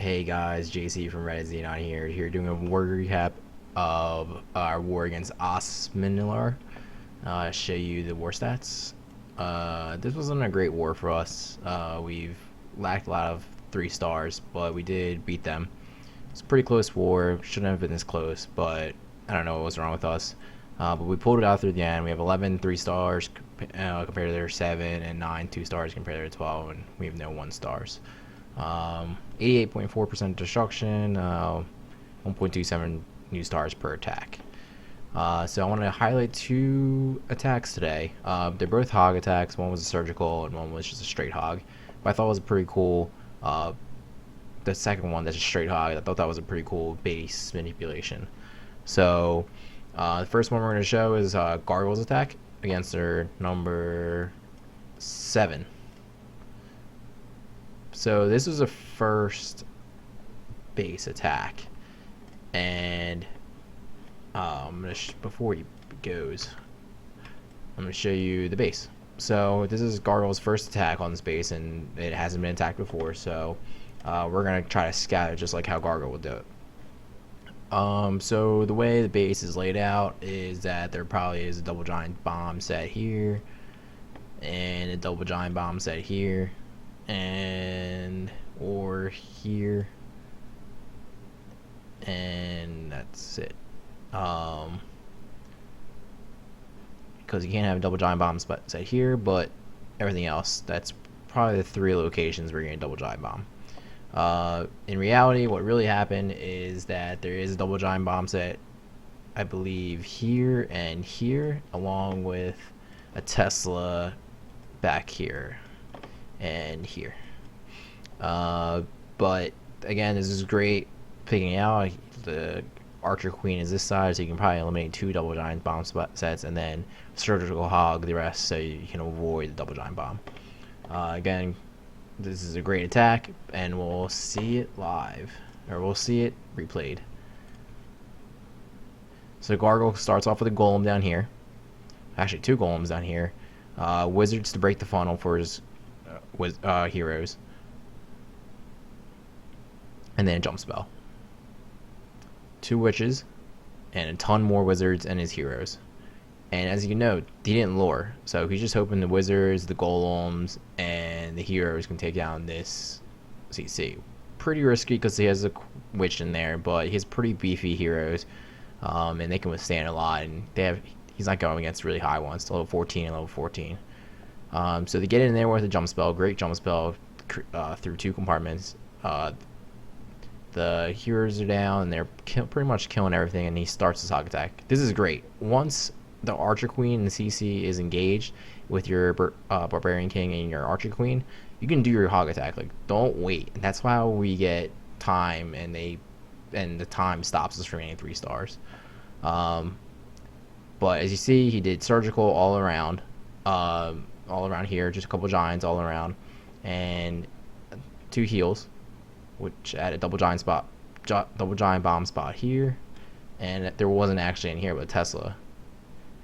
Hey guys, JC from Reddit Xenon here doing a war recap of our war against Osminilar. Show you the war stats. This wasn't a great war for us. We've lacked a lot of 3 stars, but we did beat them. It's a pretty close war. Shouldn't have been this close, but I don't know what was wrong with us. But we pulled it out through the end. We have 11 3 stars compared to their 7, and 9 2 stars compared to their 12, and we have no 1 stars. 88.4% destruction, 1.27 new stars per attack. So I want to highlight 2 attacks today. They're both hog attacks. One was a surgical and one was just a straight hog. But I thought it was pretty cool. The second one, that's a straight hog. I thought that was a pretty cool base manipulation. So the first one we're going to show is Gargle's attack against their number 7. So this was a first base attack, and before he goes, I'm gonna show you the base. So this is Gargle's first attack on this base, and it hasn't been attacked before. So we're gonna try to scout it just like how Gargle would do it. So the way the base is laid out is that there probably is a double giant bomb set here, and a double giant bomb set here, and or here, and that's it. Because you can't have a double giant bomb set here, but everything else, that's probably the 3 locations where you're gonna double giant bomb. In reality, what really happened is that there is a double giant bomb set, I believe, here and here, along with a Tesla back here and here. But again, this is great picking out. The Archer Queen is this side, so you can probably eliminate 2 double giant bomb sets, and then surgical hog the rest, so you can avoid the double giant bomb. Again, this is a great attack, and we'll see it live, or we'll see it replayed. So Gargle starts off with a golem down here, actually 2 golems down here, wizards to break the funnel for his heroes, and then a jump spell. 2 witches, and a ton more wizards and his heroes. And as you know, he didn't lure, so he's just hoping the wizards, the golems, and the heroes can take down this CC. Pretty risky because he has a witch in there, but he has pretty beefy heroes, and they can withstand a lot. And he's not going against really high ones, level 14 and level 14. So they get in there with a jump spell, great jump spell through 2 compartments. The heroes are down, and they're pretty much killing everything, and he starts his hog attack. This is great. Once the Archer Queen and the CC is engaged with your Barbarian King and your Archer Queen, you can do your hog attack. Like, don't wait. And that's how we get time, and the time stops us from getting 3 stars. But as you see, he did surgical all around here, just a couple giants all around, and 2 heals, which add a double giant bomb spot here, and there wasn't actually in here but Tesla.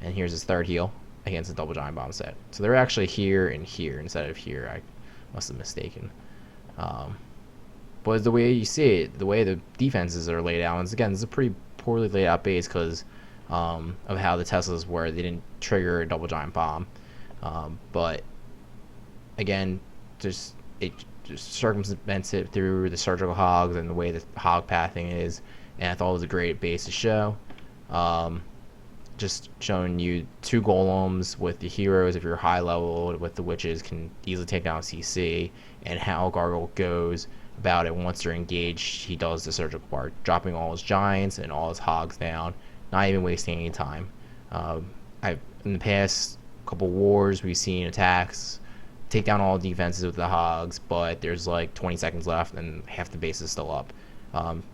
And here's his 3rd heal against a double giant bomb set. So they're actually here and here instead of here. I must have mistaken. But the way you see it, the way the defenses are laid out, and again, this is a pretty poorly laid out base because of how the Teslas were. They didn't trigger a double giant bomb. But again, it just circumvents it through the surgical hogs and the way the hog pathing is, and I thought it was a great base to show. Just showing you 2 golems with the heroes if you're high level, with the witches can easily take down CC, and how Gargle goes about it once they're engaged. He does the surgical part, dropping all his giants and all his hogs down, not even wasting any time. In the past couple wars, we've seen attacks take down all defenses with the hogs, but there's like 20 seconds left and half the base is still up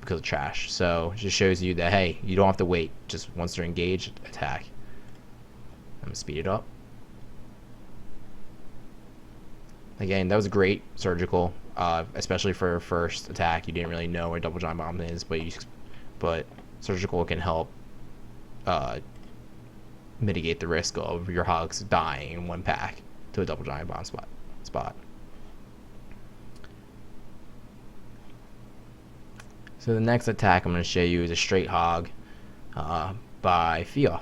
because of trash. So it just shows you that, hey, you don't have to wait. Just once they're engaged, attack. I'm gonna speed it up. Again, that was a great surgical, especially for a first attack. You didn't really know where double giant bomb is, but surgical can help mitigate the risk of your hogs dying in 1 pack to a double giant bomb spot. So the next attack I'm going to show you is a straight hog by Fiof.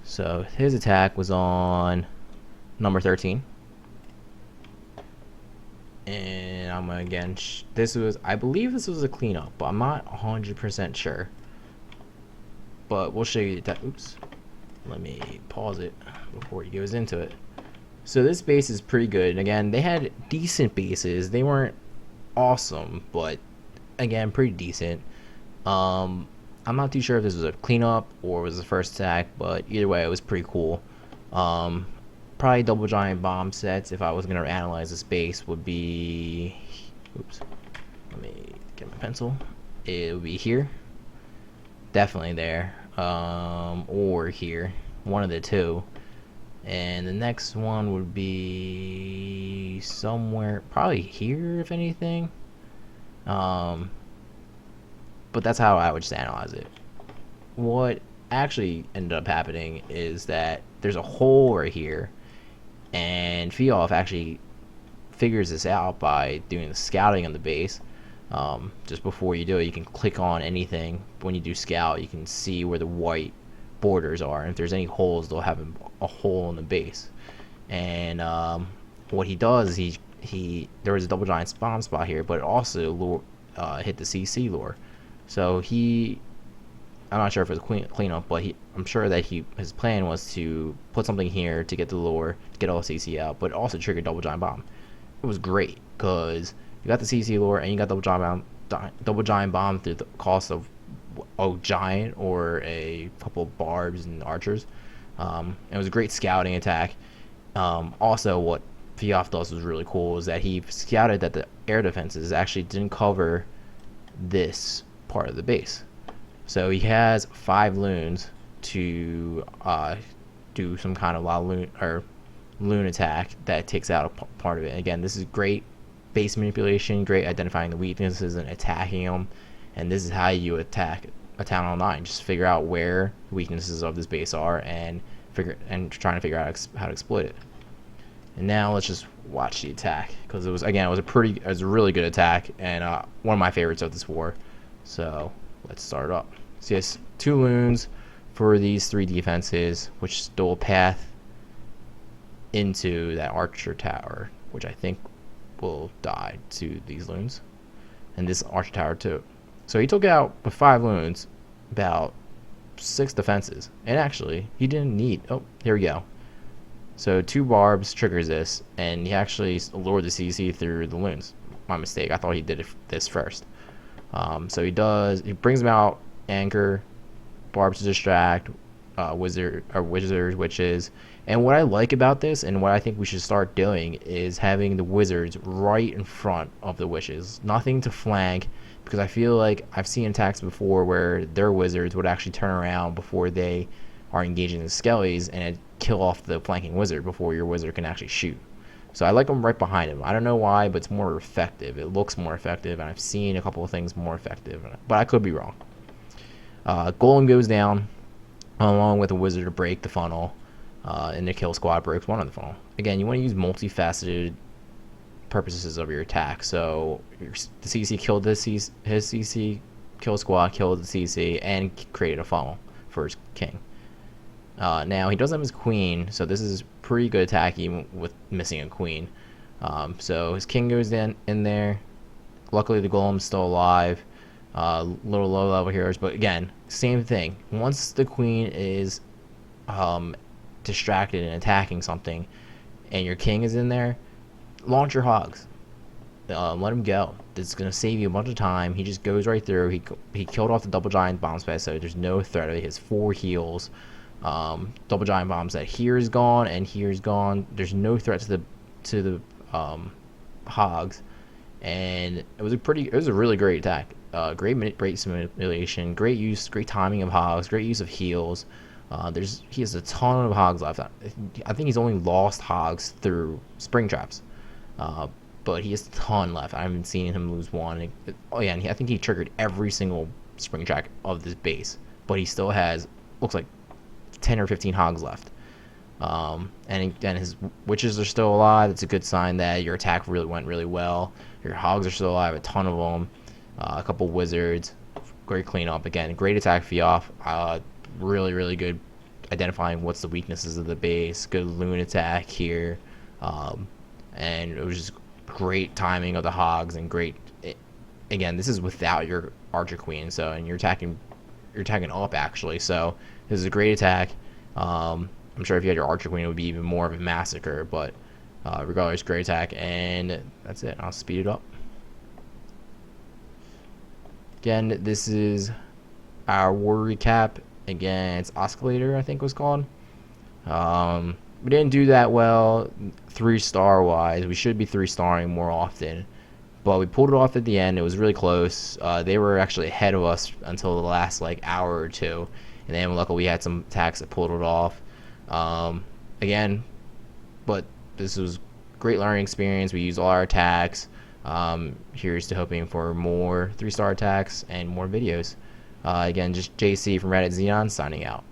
So his attack was on number 13. And I'm gonna again, I believe this was a cleanup, but I'm not 100% sure. But we'll show you that. Oops. Let me pause it before he goes into it. So this base is pretty good. And again, they had decent bases. They weren't awesome, but again, pretty decent. I'm not too sure if this was a cleanup or was the first attack, but either way, it was pretty cool. Probably double giant bomb sets, if I was going to analyze this base, would be... Oops. Let me get my pencil. It would be here. Definitely there. Or here. One of the two. And the next one would be somewhere... Probably here, if anything. But that's how I would just analyze it. What actually ended up happening is that there's a hole right here. And Fiof actually figures this out by doing the scouting on the base. Just before you do it, you can click on anything. When you do scout, you can see where the white borders are. And if there's any holes, they'll have a hole in the base. And what he does is there was a double giant spawn spot here, but it also hit the CC lure. So I'm not sure if it was cleanup, but I'm sure that his plan was to put something here to get the lure, to get all the CC out, but it also triggered double giant bomb. It was great because you got the CC lure and you got double giant bomb through the cost of a giant or a couple of barbs and archers. It was a great scouting attack. Also, what Fiof does was really cool is that he scouted that the air defenses actually didn't cover this part of the base. So he has 5 loons to do some kind of loon attack that takes out a part of it. Again, this is great base manipulation, great identifying the weaknesses and attacking them. And this is how you attack a town online. Just figure out where the weaknesses of this base are and trying to figure out how to exploit it. And now let's just watch the attack because it was a really good attack and one of my favorites of this war. So let's start up. So yes, 2 loons for these 3 defenses, which stole a path into that archer tower, which I think will die to these loons, and this archer tower too. So he took out with 5 loons about 6 defenses, and actually he didn't need. Oh, here we go. So 2 barbs triggers this, and he actually lured the CC through the loons. My mistake. I thought he did this first. So he brings them out. Anchor, barbs to distract, witches. And what I like about this and what I think we should start doing is having the wizards right in front of the witches. Nothing to flank, because I feel like I've seen attacks before where their wizards would actually turn around before they are engaging the skellies and kill off the flanking wizard before your wizard can actually shoot. So I like them right behind him. I don't know why, but it's more effective. It looks more effective, and I've seen a couple of things more effective, but I could be wrong. Golem goes down along with a wizard to break the funnel, and the kill squad breaks one of the funnel. Again, you want to use multifaceted purposes of your attack. So the CC killed his CC, kill squad killed the CC, and created a funnel for his king. Now he doesn't have his queen, so this is pretty good attack even with missing a queen. So his king goes in there. Luckily the golem's still alive. Little low level heroes, but again, same thing. Once the queen is distracted and attacking something and your king is in there, launch your hogs. Let him go. This is going to save you a bunch of time. He just goes right through. He killed off the double giant bomb spec, so there's no threat. He has 4 heals. Double giant bombs that here is gone and here is gone. There's no threat to the hogs, and it was a really great attack. Great manipulation, great timing of hogs, great use of heals. He has a ton of hogs left. I think he's only lost hogs through spring traps, but he has a ton left. I haven't seen him lose one. And I think he triggered every single spring trap of this base, but he still has, looks like, 10 or 15 hogs left. And his witches are still alive. It's a good sign that your attack really went really well. Your hogs are still alive, a ton of them. a couple wizards. Great cleanup. Again, great attack Fiof. Really good identifying what's the weaknesses of the base. Good loon attack here. And it was just great timing of the hogs and great. Again, this is without your archer queen, so and you're attacking up actually. So this is a great attack. I'm sure if you had your archer queen, it would be even more of a massacre. But regardless, great attack, and that's it. I'll speed it up. Again, this is our war recap against Oscillator, I think it was called. We didn't do that well 3-star wise. We should be 3-starring more often, but we pulled it off at the end. It was really close. They were actually ahead of us until the last like hour or two, and then luckily we had some attacks that pulled it off. Again, but this was great learning experience. We used all our attacks. Here's to hoping for more 3-star attacks and more videos. Again, just JC from Reddit Xenon signing out.